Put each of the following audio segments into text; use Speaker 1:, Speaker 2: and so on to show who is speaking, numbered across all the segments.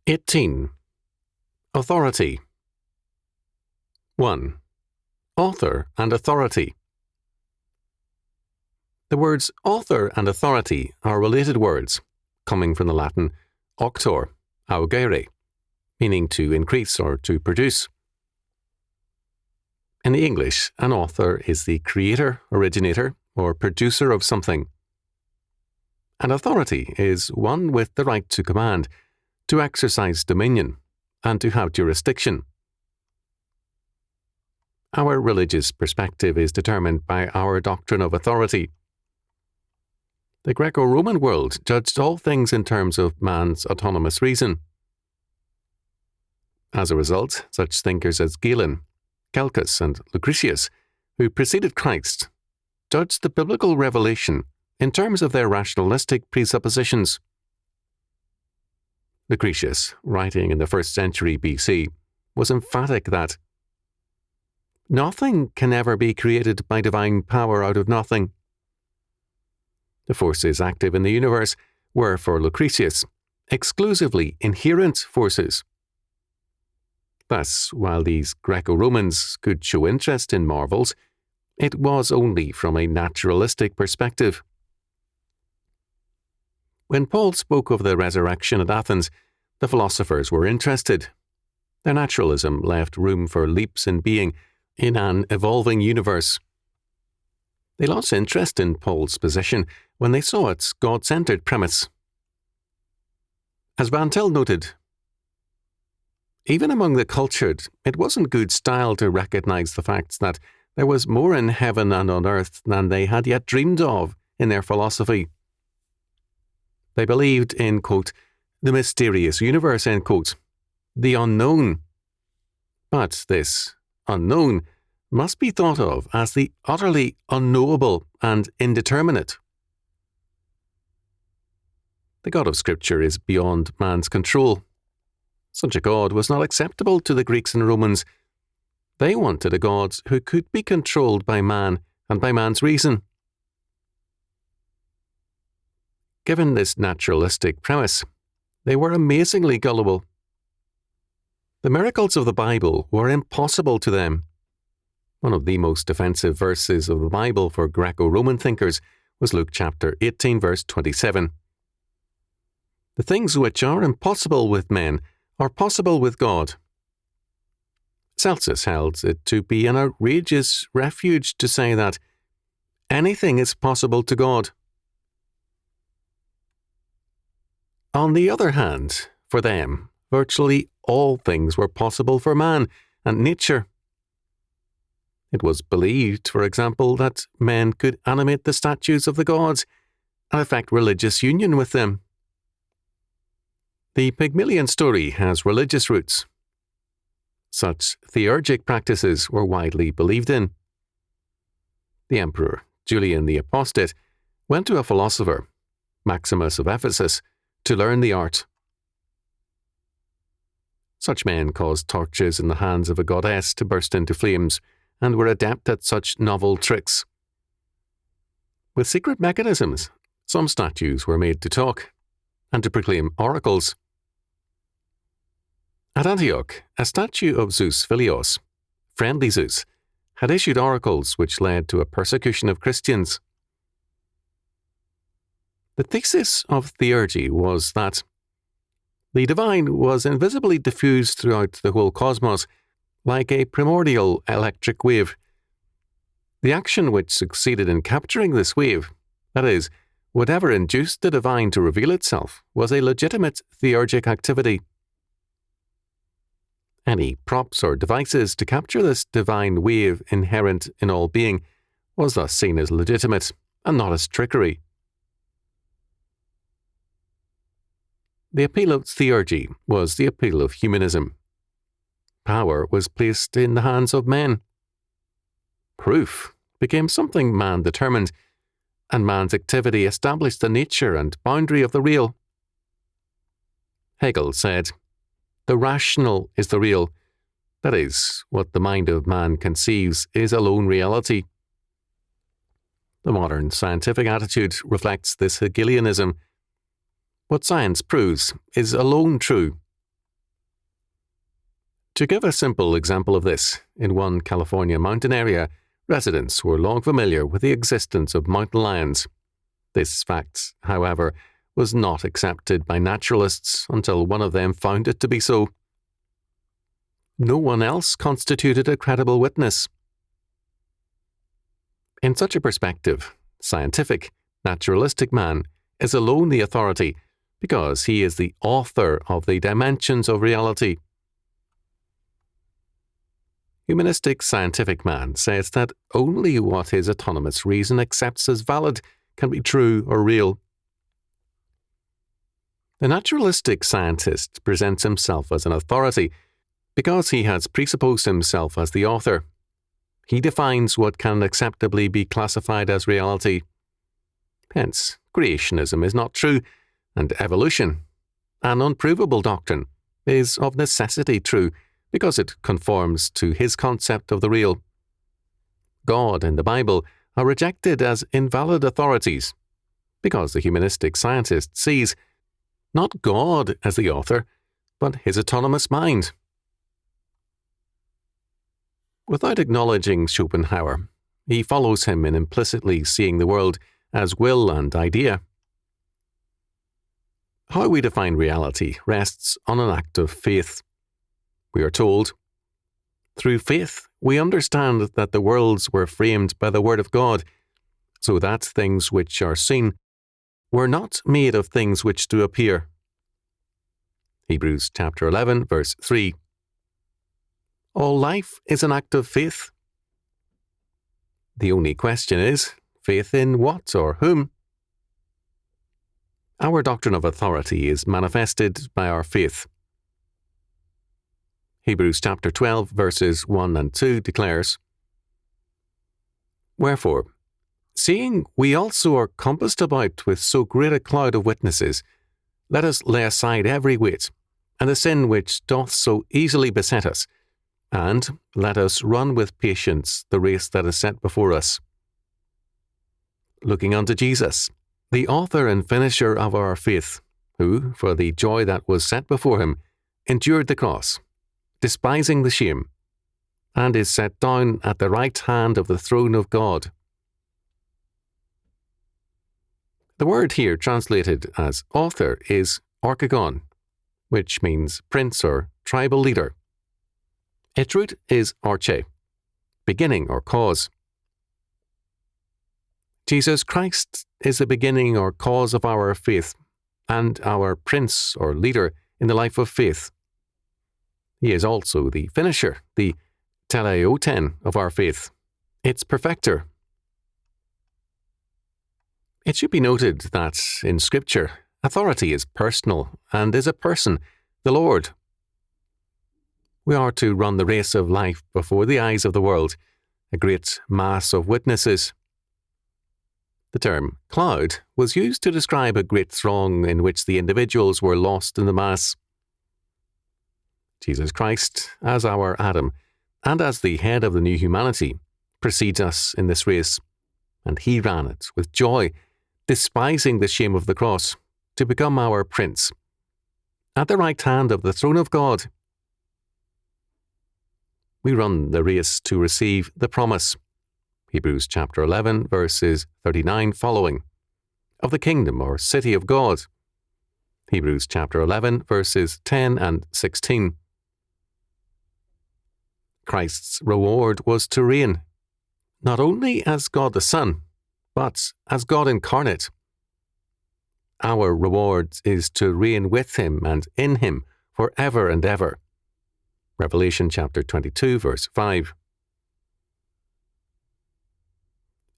Speaker 1: 18. Authority. 1. Author and authority. The words author and authority are related words, coming from the Latin auctor, augere, meaning to increase or to produce. In the English, an author is the creator, originator, or producer of something. An authority is one with the right to command, to exercise dominion, and to have jurisdiction. Our religious perspective is determined by our doctrine of authority. The Greco-Roman world judged all things in terms of man's autonomous reason. As a result, such thinkers as Galen, Celsus, and Lucretius, who preceded Christ, judged the biblical revelation in terms of their rationalistic presuppositions. Lucretius, writing in the 1st century BC, was emphatic that nothing can ever be created by divine power out of nothing. The forces active in the universe were, for Lucretius, exclusively inherent forces. Thus, while these Greco-Romans could show interest in marvels, it was only from a naturalistic perspective. When Paul spoke of the resurrection at Athens, the philosophers were interested. Their naturalism left room for leaps in being in an evolving universe. They lost interest in Paul's position when they saw its God-centered premise. As Van Til noted, even among the cultured, it wasn't good style to recognize the facts that there was more in heaven and on earth than they had yet dreamed of in their philosophy. They believed in, quote, the mysterious universe, end quote, the unknown. But this unknown must be thought of as the utterly unknowable and indeterminate. The God of Scripture is beyond man's control. Such a God was not acceptable to the Greeks and Romans. They wanted a God who could be controlled by man and by man's reason. Given this naturalistic premise, they were amazingly gullible. The miracles of the Bible were impossible to them. One of the most offensive verses of the Bible for Greco-Roman thinkers was Luke chapter 18, verse 27. The things which are impossible with men are possible with God. Celsus held it to be an outrageous refuge to say that anything is possible to God. On the other hand, for them, virtually all things were possible for man and nature. It was believed, for example, that men could animate the statues of the gods and effect religious union with them. The Pygmalion story has religious roots. Such theurgic practices were widely believed in. The emperor, Julian the Apostate, went to a philosopher, Maximus of Ephesus, to learn the art. Such men caused torches in the hands of a goddess to burst into flames and were adept at such novel tricks. With secret mechanisms, some statues were made to talk and to proclaim oracles. At Antioch, a statue of Zeus Philios, friendly Zeus, had issued oracles which led to a persecution of Christians. The thesis of theurgy was that the divine was invisibly diffused throughout the whole cosmos like a primordial electric wave. The action which succeeded in capturing this wave, that is, whatever induced the divine to reveal itself, was a legitimate theurgic activity. Any props or devices to capture this divine wave inherent in all being was thus seen as legitimate and not as trickery. The appeal of theurgy was the appeal of humanism. Power was placed in the hands of men. Proof became something man determined, and man's activity established the nature and boundary of the real. Hegel said, "The rational is the real. That is, what the mind of man conceives is alone reality." The modern scientific attitude reflects this Hegelianism. What science proves is alone true, To give a simple example of this, in one California mountain area, residents were long familiar with the existence of mountain lions. This fact, however, was not accepted by naturalists until one of them found it to be so. No one else constituted a credible witness. In such a perspective, scientific, naturalistic man is alone the authority because he is the author of the dimensions of reality. Humanistic scientific man says that only what his autonomous reason accepts as valid can be true or real. The naturalistic scientist presents himself as an authority because he has presupposed himself as the author. He defines what can acceptably be classified as reality. Hence, creationism is not true, and evolution, an unprovable doctrine, is of necessity true because it conforms to his concept of the real. God and the Bible are rejected as invalid authorities because the humanistic scientist sees not God as the author, but his autonomous mind. Without acknowledging Schopenhauer, he follows him in implicitly seeing the world as will and idea. How we define reality rests on an act of faith. We are told, through faith we understand that the worlds were framed by the Word of God, so that things which are seen were not made of things which do appear. Hebrews chapter 11, verse 3. All life is an act of faith. The only question is, faith in what or whom? Our doctrine of authority is manifested by our faith. Hebrews chapter 12, verses 1 and 2 declares, Wherefore, seeing we also are compassed about with so great a cloud of witnesses, let us lay aside every weight, and the sin which doth so easily beset us, and let us run with patience the race that is set before us. Looking unto Jesus, the author and finisher of our faith, who, for the joy that was set before him, endured the cross, despising the shame, and is set down at the right hand of the throne of God. The word here translated as author is orkagon, which means prince or tribal leader. Its root is arche, beginning or cause. Jesus Christ is the beginning or cause of our faith, and our prince or leader in the life of faith. He is also the finisher, the teleoten of our faith, its perfecter. It should be noted that, in Scripture, authority is personal and is a person, the Lord. We are to run the race of life before the eyes of the world, a great mass of witnesses. The term cloud was used to describe a great throng in which the individuals were lost in the mass. Jesus Christ, as our Adam, and as the head of the new humanity, precedes us in this race, and he ran it with joy, despising the shame of the cross, to become our Prince, at the right hand of the throne of God. We run the race to receive the promise, Hebrews chapter 11, verses 39 following, of the kingdom or city of God, Hebrews chapter 11, verses 10 and 16. Christ's reward was to reign, not only as God the Son, but as God incarnate. Our reward is to reign with him and in him forever and ever. Revelation chapter 22, verse 5.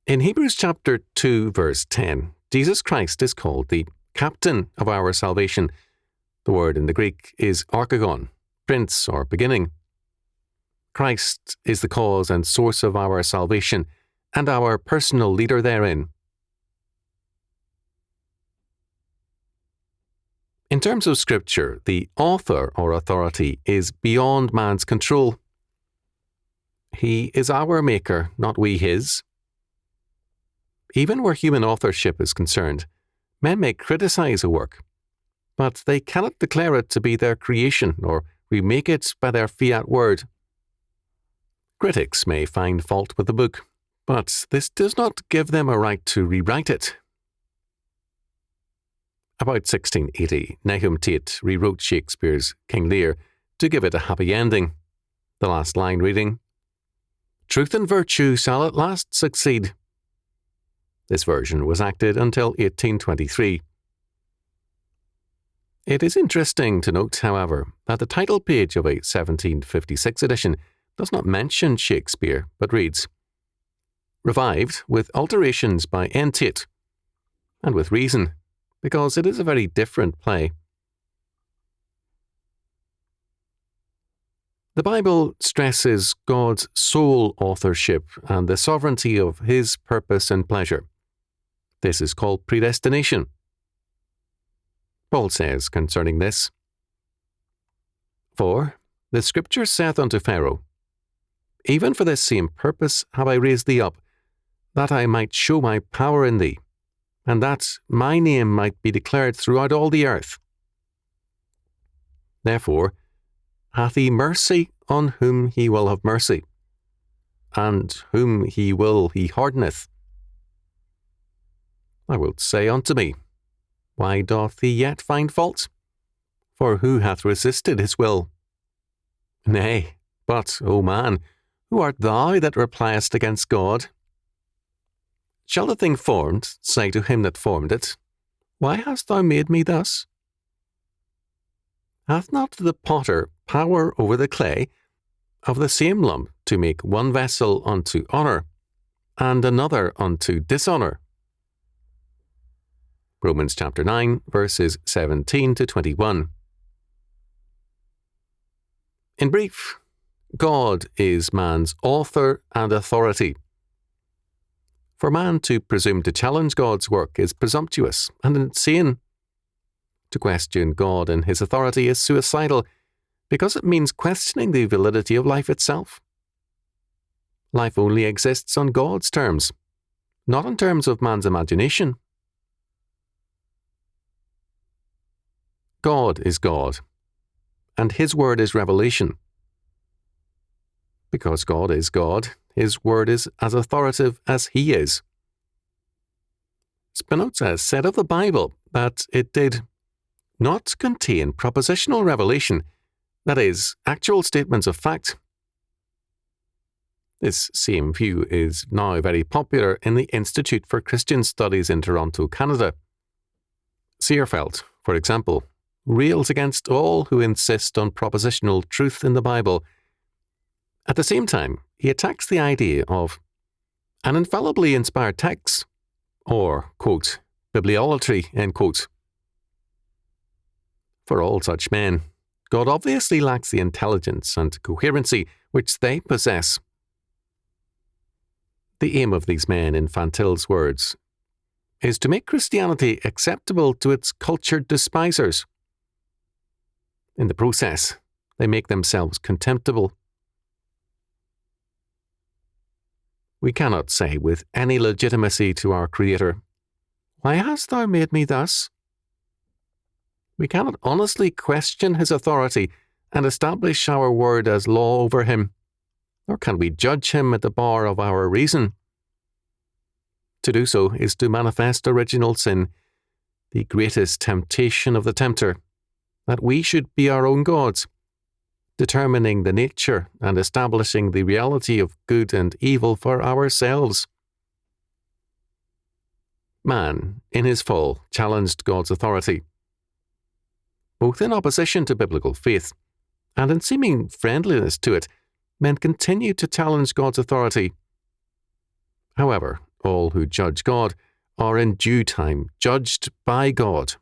Speaker 1: In Hebrews chapter 2, verse 10, Jesus Christ is called the captain of our salvation. The word in the Greek is archagon, prince or beginning. Christ is the cause and source of our salvation and our personal leader therein. In terms of Scripture, the author or authority is beyond man's control. He is our maker, not we his. Even where human authorship is concerned, men may criticize a work, but they cannot declare it to be their creation or who make it by their fiat word. Critics may find fault with the book, but this does not give them a right to rewrite it. About 1680, Nahum Tate rewrote Shakespeare's King Lear to give it a happy ending. The last line reading, "Truth and virtue shall at last succeed." This version was acted until 1823. It is interesting to note, however, that the title page of a 1756 edition does not mention Shakespeare, but reads, "Revived with alterations by N. Tate," and with reason, because it is a very different play. The Bible stresses God's sole authorship and the sovereignty of His purpose and pleasure. This is called predestination. Paul says concerning this, "For the Scripture saith unto Pharaoh, Even for this same purpose have I raised thee up, that I might show my power in thee, and that my name might be declared throughout all the earth. Therefore hath he mercy on whom he will have mercy, and whom he will he hardeneth. Thou wilt say unto me, Why doth he yet find fault? For who hath resisted his will? Nay, but, O man, who art thou that repliest against God? Shall the thing formed say to him that formed it, Why hast thou made me thus? Hath not the potter power over the clay, of the same lump to make one vessel unto honour, and another unto dishonour? Romans chapter 9, verses 17 to 21. In brief, God is man's author and authority. For man to presume to challenge God's work is presumptuous and insane. To question God and His authority is suicidal, because it means questioning the validity of life itself. Life only exists on God's terms, not on terms of man's imagination. God is God, and His word is revelation. Because God is God, His word is as authoritative as He is. Spinoza said of the Bible that it did not contain propositional revelation, that is, actual statements of fact. This same view is now very popular in the Institute for Christian Studies in Toronto, Canada. Searfeld, for example, rails against all who insist on propositional truth in the Bible. At the same time, he attacks the idea of an infallibly inspired text, or, quote, bibliolatry, end quote. For all such men, God obviously lacks the intelligence and coherency which they possess. The aim of these men, in Van Til's words, is to make Christianity acceptable to its cultured despisers. In the process, they make themselves contemptible. We cannot say with any legitimacy to our Creator, Why hast thou made me thus? We cannot honestly question His authority and establish our word as law over Him, nor can we judge Him at the bar of our reason. To do so is to manifest original sin, the greatest temptation of the tempter, that we should be our own gods, determining the nature and establishing the reality of good and evil for ourselves. Man, in his fall, challenged God's authority. Both in opposition to biblical faith and in seeming friendliness to it, men continue to challenge God's authority. However, all who judge God are in due time judged by God.